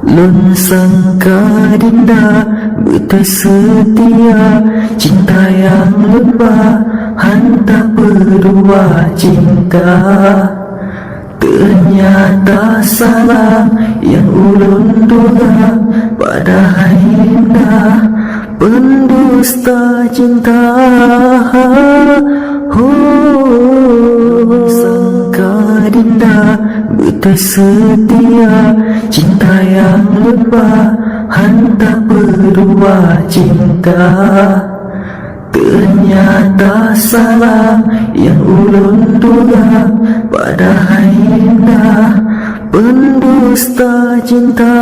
Lun sangka dinda bersetia, cinta yang lebah hantar berdua cinta. Ternyata salah yang ulun duga, padahal indah pendusta cinta. Sangka dinda bersetia, cinta yang lebah hantar berdua cinta. Ternyata salah yang ulun duga, padahal indah pendusta cinta.